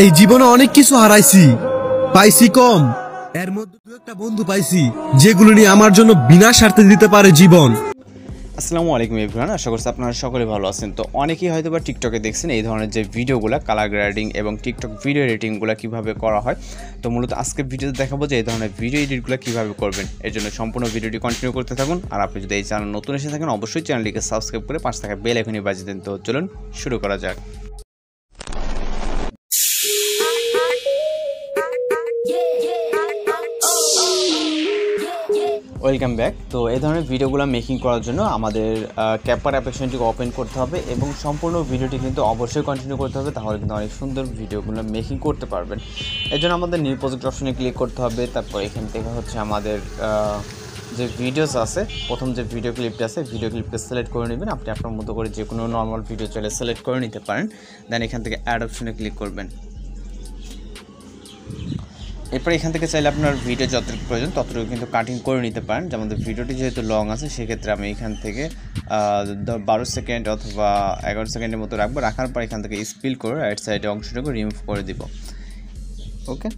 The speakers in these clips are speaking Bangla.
এই জীবনে অনেক কিছু হারাইছি, পাইছি কম, এর মধ্যে দু একটা বন্ধু পাইছি যেগুলো নিয়ে আমার জন্য বিনা স্বার্থে দিতে পারে জীবন। আসসালামু আলাইকুম ইমরান, আশা করছি আপনারা সকলে ভালো আছেন। তো অনেকেই হয়তো বা টিকটকে দেখছেন এই ধরনের যে ভিডিওগুলো কালার গ্রেডিং এবং টিকটক ভিডিও এডিটিংগুলো কীভাবে করা হয়। তো মূলত আজকে ভিডিওতে দেখাবো যে এই ধরনের ভিডিও এডিটগুলো কীভাবে করবেন। এর জন্য সম্পূর্ণ ভিডিওটি কন্টিনিউ করতে থাকুন। আর আপনি যদি এই চ্যানেল নতুন এসে থাকেন অবশ্যই চ্যানেলটিকে সাবস্ক্রাইব করে পাশে থাকা বেল আইকনে বাজিয়ে দেন। তো চলুন শুরু করা যাক। Welcome back. তো এই ধরনের ভিডিওগুলো মেকিং করার জন্য আমাদের ক্যাপকাট অ্যাপ্লিকেশনটিকে ওপেন করতে হবে এবং সম্পূর্ণ ভিডিওটি কিন্তু অবশ্যই কন্টিনিউ করতে হবে, তাহলে কিন্তু অনেক সুন্দর ভিডিওগুলো মেকিং করতে পারবেন। এর জন্য আমাদের নিউ প্রজেক্ট অপশনে ক্লিক করতে হবে। তারপর এখান থেকে হচ্ছে আমাদের যে ভিডিওস আছে, প্রথম যে ভিডিও ক্লিপটা আছে ভিডিও ক্লিপকে সিলেক্ট করে নেবেন। আপনি আপনার মতো করে যে কোনো নর্মাল ভিডিও চাইলে সিলেক্ট করে নিতে পারেন। দেন এখান থেকে অ্যাড অপশনে ক্লিক করবেন। এরপর এখান থেকে চাইলে আপনার ভিডিও যতটুকু প্রয়োজন ততটুকু কিন্তু কাটিং করে নিতে পারেন। যেমন আমাদের ভিডিওটি যেহেতু লং আছে সেক্ষেত্রে আমি এখান থেকে 12 সেকেন্ড অথবা 11 সেকেন্ডের মতো রাখবো। রাখার পর এখান থেকে স্পিল করে রাইট সাইডে অংশটুকু রিমুভ করে দিব। ওকে,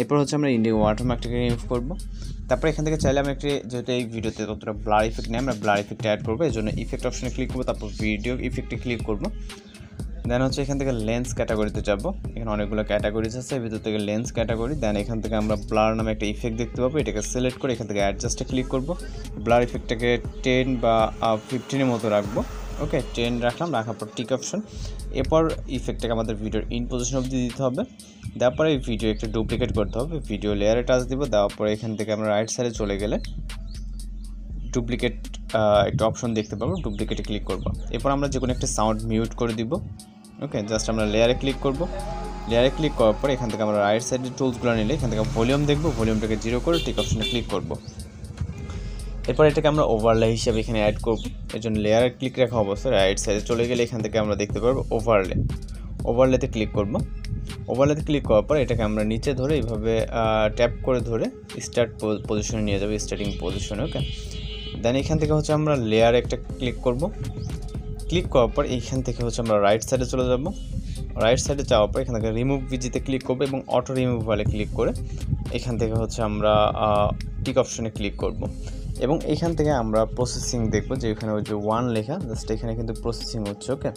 এরপর হচ্ছে আমরা ইন্ডিয়া ওয়াটারমার্কটাকে রিমুভ করবো। তারপর এখান থেকে চাইলে আমি একটি, যেহেতু এই ভিডিওতে ততটা ব্লার ইফেক্ট নেই, আমরা ব্লার ইফেক্ট অ্যাড করবো। এই জন্য ইফেক্ট অপশনে ক্লিক করবো, তারপর ভিডিও ইফেক্টে ক্লিক করবো। দেন হচ্ছে এখান থেকে লেন্স ক্যাটাগরিতে যাব। এখানে অনেকগুলো ক্যাটাগরিজ আছে, এর ভিতর থেকে লেন্স ক্যাটাগরি। দেন এখান থেকে আমরা ব্লার নামে একটা ইফেক্ট দেখতে পাবো, এটাকে সিলেক্ট করে এখান থেকে অ্যাডজাস্টে ক্লিক করব। ব্লার ইফেক্টটাকে 10 বা 15-এর মতো রাখবো। ওকে, 10 রাখলাম। রাখার পর টিক অপশন। এরপর ইফেক্টটাকে আমাদের ভিডিওর ইন পজিশন অবধি দিতে হবে। দেওয়ার পরে এই ভিডিও একটা ডুপ্লিকেট করতে হবে, ভিডিও লেয়ারে টাচ দিব। দেওয়ার পরে এখান থেকে আমরা রাইট সাইডে চলে গেলে ডুপ্লিকেট একটা অপশন দেখতে পাবো, ডুপ্লিকেটে ক্লিক করব। এরপর আমরা যে কোনো একটা সাউন্ড মিউট করে দিব। ওকে, জাস্ট আমরা লেয়ারে ক্লিক করব। লেয়ারে ক্লিক করার পর এখান থেকে আমরা রাইট সাইডে টুলসগুলো নিলে এখান থেকে ভলিউম দেখব, ভলিউমটাকে 0 করে টিক অপশনে ক্লিক করব। এরপর এটাকে আমরা ওভারলে হিসাবে এখানে অ্যাড করব। এর জন্য লেয়ারে ক্লিক রাখা অবস্থায় রাইট সাইডে চলে গেলে এখান থেকে আমরা দেখতে পারবো ওভারলে। ওভারলেতে ক্লিক করব। ওভারলেতে ক্লিক করার পর এটাকে আমরা নিচে ধরে এইভাবে ট্যাপ করে ধরে স্টার্ট পজিশনে নিয়ে যাবো, স্টার্টিং পজিশনে। ওকে, দেন এখান থেকে হচ্ছে আমরা লেয়ারে একটা ক্লিক করব। ক্লিক করার পর এইখান থেকে হচ্ছে আমরা রাইট সাইডে চলে যাব। রাইট সাইডে যাওয়ার পর এখান থেকে রিমুভ ভিজিতে ক্লিক করবো এবং অটো রিমুভালে ক্লিক করে এখান থেকে হচ্ছে আমরা টিক অপশনে ক্লিক করব এবং এখান থেকে আমরা প্রসেসিং দেখব, যে এখানে ওই যে 1 লেখা, জাস্ট এখানে কিন্তু প্রসেসিং হচ্ছে। ওকে,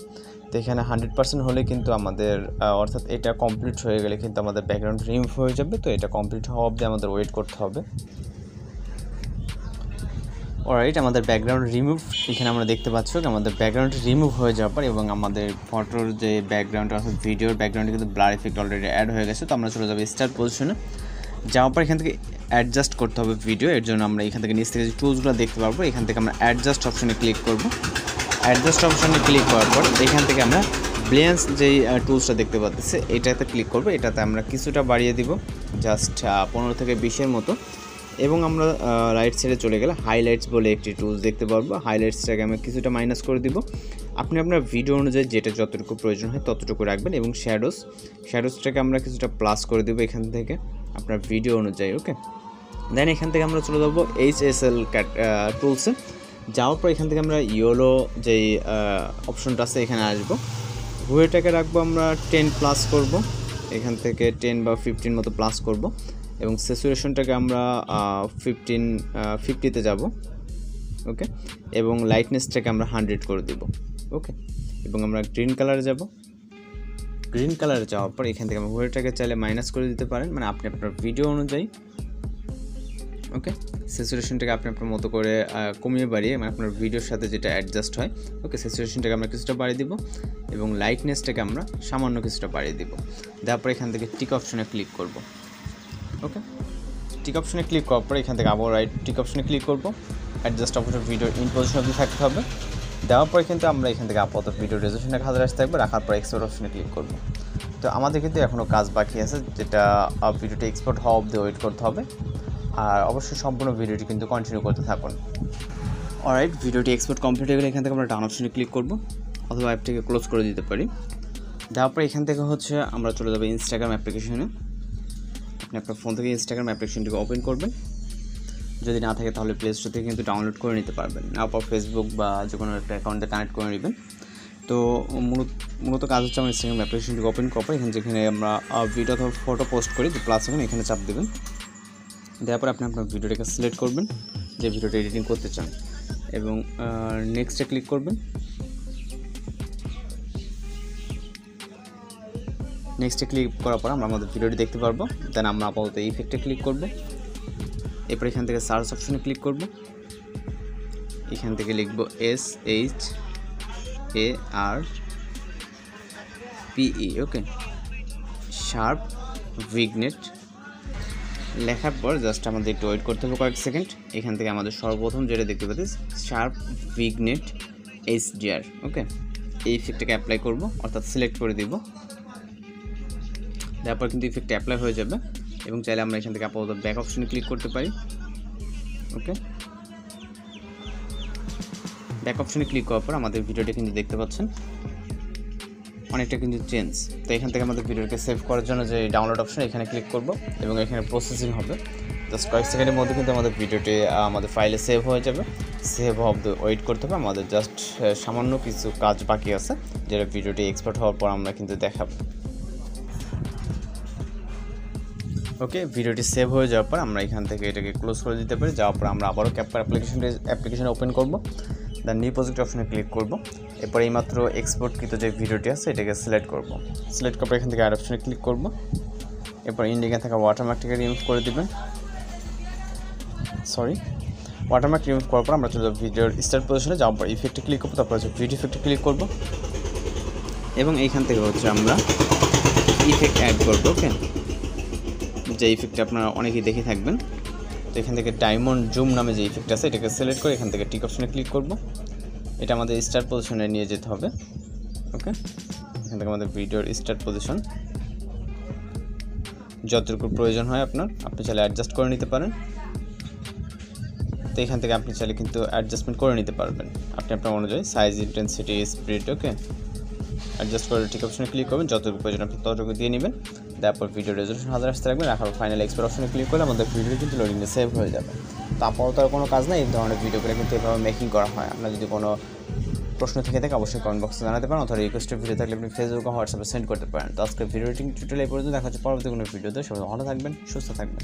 তো এখানে 100% হলে কিন্তু আমাদের অর্থাৎ এটা কমপ্লিট হয়ে গেলে কিন্তু আমাদের ব্যাকগ্রাউন্ড রিমুভ হয়ে যাবে। তো এটা কমপ্লিট হওয়া অবধি আমাদের ওয়েট করতে হবে। অলরাইট, আমাদের ব্যাকগ্রাউন্ড রিমুভ এখানে আমরা দেখতে পাচ্ছি। আমাদের ব্যাকগ্রাউন্ড রিমুভ হয়ে যাওয়ার পর এবং আমাদের ফটোর যে ব্যাকগ্রাউন্ড অর্থাৎ ভিডিওর ব্যাকগ্রাউন্ডে কিন্তু ব্লার ইফেক্ট অলরেডি অ্যাড হয়ে গেছে। তো আমরা চলে যাবো স্টার্ট পজিশনে। যাওয়ার পর এখান থেকে অ্যাডজাস্ট করতে হবে ভিডিও। এর জন্য আমরা এখান থেকে নিচ থেকে যে টুলসগুলো দেখতে পারবো, এখান থেকে আমরা অ্যাডজাস্ট অপশনে ক্লিক করব। অ্যাডজাস্ট অপশনে ক্লিক করার পর এখান থেকে আমরা ব্লেন্স যেই টুলসটা দেখতে পাচ্ছি এটাতে ক্লিক করব। এটাতে আমরা কিছুটা বাড়িয়ে দিব, জাস্ট 15 থেকে 20-এর মতো। এবং আমরা রাইট সাইডে চলে গেলে হাইলাইটস বলে একটি টুলস দেখতে পারবো। হাইলাইটসটাকে আমরা কিছুটা মাইনাস করে দিব। আপনি আপনার ভিডিও অনুযায়ী যেটা যতটুকু প্রয়োজন হয় ততটুকু রাখবেন। এবং শ্যাডোসটাকে আমরা কিছুটা প্লাস করে দেবো এখান থেকে আপনার ভিডিও অনুযায়ী। ওকে, দেন এখান থেকে আমরা চলে যাবো HSL টুলসে। যাওয়ার পর এখান থেকে আমরা ইয়েলো যেই অপশনটা আছে এখানে আসবো। হুয়েটাকে রাখবো আমরা 10 প্লাস করব, এখান থেকে 10 বা 15 মতো প্লাস করব। এবং স্যাচুরেশনটাকে আমরা 50-তে যাব। ওকে, এবং লাইটনেসটাকে আমরা 100 করে দেব। ওকে, এবং আমরা গ্রিন কালারে যাব। গ্রিন কালারে যাওয়ার পর এখান থেকে আমরা হুয়েটাকে চাইলে মাইনাস করে দিতে পারেন, মানে আপনি আপনার ভিডিও অনুযায়ী। ওকে, স্যাচুরেশনটাকে আপনি আপনার মতো করে কমিয়ে বাড়িয়ে, মানে আপনার ভিডিওর সাথে যেটা অ্যাডজাস্ট হয়। ওকে, স্যাচুরেশনটাকে আমরা কিছুটা বাড়িয়ে দিব এবং লাইটনেসটাকে আমরা সামান্য কিছুটা বাড়িয়ে দিব। তারপর এখান থেকে টিক অপশনে ক্লিক করব। ওকে, টিক অপশনে ক্লিক করার পর এখান থেকে আবার রাইট টিক অপশনে ক্লিক করব। Adjust option video in position অবধি থাকতে হবে। দেওয়ার পরে কিন্তু আমরা এখান থেকে আপাতত ভিডিও রেজুলেশনটা 1000 আসতে থাকবে। রাখার পর এক্সপোর্ট অপশনে ক্লিক করব। তো আমাদের কিন্তু এখনও কাজ বাকি আছে, যেটা ভিডিওটা এক্সপোর্ট হওয়া অবধি ওয়েট করতে হবে। আর অবশ্যই সম্পূর্ণ ভিডিওটি কিন্তু কন্টিনিউ করতে থাকুন। অলরাইট, ভিডিওটি এক্সপোর্ট কমপ্লিট হয়ে গেলে এখান থেকে আমরা ডান অপশনে ক্লিক করব অথবা অ্যাপটিকে ক্লোজ করে দিতে পারি। দেওয়ার পর এখান থেকে হচ্ছে আমরা চলে যাবো ইনস্টাগ্রাম অ্যাপ্লিকেশনে। আপনি আপনার ফোন থেকে ইনস্টাগ্রাম অ্যাপ্লিকেশনটিকে ওপেন করবেন। যদি না থাকে তাহলে প্লে স্টোর থেকে কিন্তু ডাউনলোড করে নিতে পারবেন, না পর ফেসবুক বা যে কোনো একটা অ্যাকাউন্টে কানেক্ট করে নেবেন। তো তো মূলত কাজ হচ্ছে আমার ইনস্টাগ্রাম অ্যাপ্লিকেশনটি ওপেন করার পর এখানে যেখানে আমরা ভিডিও অথবা ফটো পোস্ট করি যে প্লাস এখন এখানে চাপ দেবেন। দেওয়ার পর আপনি আপনার ভিডিওটাকে সিলেক্ট করবেন যে ভিডিওটা এডিটিং করতে চান এবং নেক্সটে ক্লিক করবেন। নেক্সটে ক্লিক করার পর আমরা আমাদের ভিডিওটি দেখতে পারবো। দেন আমরা আপাতত ইফেক্টে ক্লিক করব। এরপর এখান থেকে সার্চ অপশনে ক্লিক করব। এখান থেকে লিখব SHARPE, ওকে, শার্প ভিগনেট। লেখার পর জাস্ট আমাদের একটু ওয়েট করতে হবে কয়েক সেকেন্ড। এখান থেকে আমাদের সর্বপ্রথম যেটা দেখতে পাচ্ছি শার্প ভিগনেট HDR, ওকে, এই ইফেক্টটাকে অ্যাপ্লাই করব, অর্থাৎ সিলেক্ট করে দিব। তারপর কিন্তু ইফেক্টটা অ্যাপ্লাই হয়ে যাবে এবং চাইলে আমরা এখান থেকে আপাতত ব্যাক অপশনে ক্লিক করতে পারি। ওকে, ব্যাক অপশনে ক্লিক করার পর আমাদের ভিডিওটা কিন্তু দেখতে পাচ্ছেন অনেকটা কিন্তু চেঞ্জ। তো এখান থেকে আমাদের ভিডিওকে সেভ করার জন্য যে ডাউনলোড অপশন এখানে ক্লিক করব এবং এখানে প্রসেসিং হবে। জাস্ট কয়েক সেকেন্ডের মধ্যে কিন্তু আমাদের ভিডিওটি আমাদের ফাইলে সেভ হয়ে যাবে। সেভ অবধি ওয়েট করতে হবে, আমাদের জাস্ট সামান্য কিছু কাজ বাকি আছে যেটা ভিডিওটি এক্সপোর্ট হওয়ার পর আমরা কিন্তু দেখাবো। ওকে, ভিডিওটি সেভ হয়ে যাওয়ার পর আমরা এখান থেকে এটাকে ক্লোজ করে দিতে পারি। যাওয়ার পর আমরা আবারও ক্যাপকাট অ্যাপ্লিকেশন ওপেন করব। দেন নিউ প্রজেক্ট অপশনে ক্লিক করব। এরপর এইমাত্র এক্সপোর্টকৃত যে ভিডিওটি আছে এটাকে সিলেক্ট করব। সিলেক্ট করার পর এখান থেকে অ্যাড অপশনে ক্লিক করব। এরপর ইন্ডিকে থাকা ওয়াটারমার্কটিকে রিমুভ করে দেবেন। ওয়াটারমার্ক রিমুভ করার পর আমরা চলে যাব ভিডিওর স্টার্ট পজিশনে। যাওয়ার পর ইফেক্টে ক্লিক করবো, তারপর হচ্ছে ভিডিও ইফেক্টে ক্লিক করব এবং এইখান থেকে হচ্ছে আমরা ইফেক্ট অ্যাড করব। ওকে, যে ইফেক্টটা আপনারা অনেকেই দেখে থাকবেন। তো এখান থেকে ডায়মন্ড জুম নামে যে ইফেক্ট আছে এটাকে সিলেক্ট করে এখান থেকে টিক অপশনে ক্লিক করব। এটা আমাদের স্টার্ট পজিশনে নিয়ে যেতে হবে। ওকে, এখান থেকে আমাদের ভিডিওর স্টার্ট পজিশন যতটুকু প্রয়োজন হয় আপনি চাইলে অ্যাডজাস্ট করে নিতে পারেন। তো এখান থেকে আপনি চাইলে কিন্তু অ্যাডজাস্টমেন্ট করে নিতে পারবেন আপনি আপনার অনুযায়ী, সাইজ, ইন্টেন্সিটি, স্পিড। ওকে, অ্যাডজাস্ট করে ঠিক অপশনে ক্লিক করবেন, যতটুকু প্রয়োজন আপনি ততটুকু দিয়ে নেবেন। তারপর ভিডিও রেজলিউশন 1000 আসতে রাখবেন। রাখার ফাইনাল এক্সপোর্ট অপশনে ক্লিক করলে আমাদের ভিডিও কিন্তু লোডিংয়ে সেভ হয়ে যাবে। তো আপাতত আর কোনো কাজ নাই, এই ধরনের ভিডিওগুলো কিন্তু এভাবে মেকিং করা হয়। আপনার যদি কোনো প্রশ্ন থেকে থাকে অবশ্যই কমেন্ট বক্সে জানাতে পারেন, অথবা রিকোয়েস্টের ভিডিও থাকলে আপনি ফেসবুক বা হোয়াটসঅ্যাপে সেন্ড করতে পারেন। তো আজকে ভিডিও টিউটোরিয়াল এই পর্যন্ত, দেখা হচ্ছে পরবর্তী কোনো ভিডিওতে। সবাই ভালো থাকবেন, সুস্থ থাকবেন।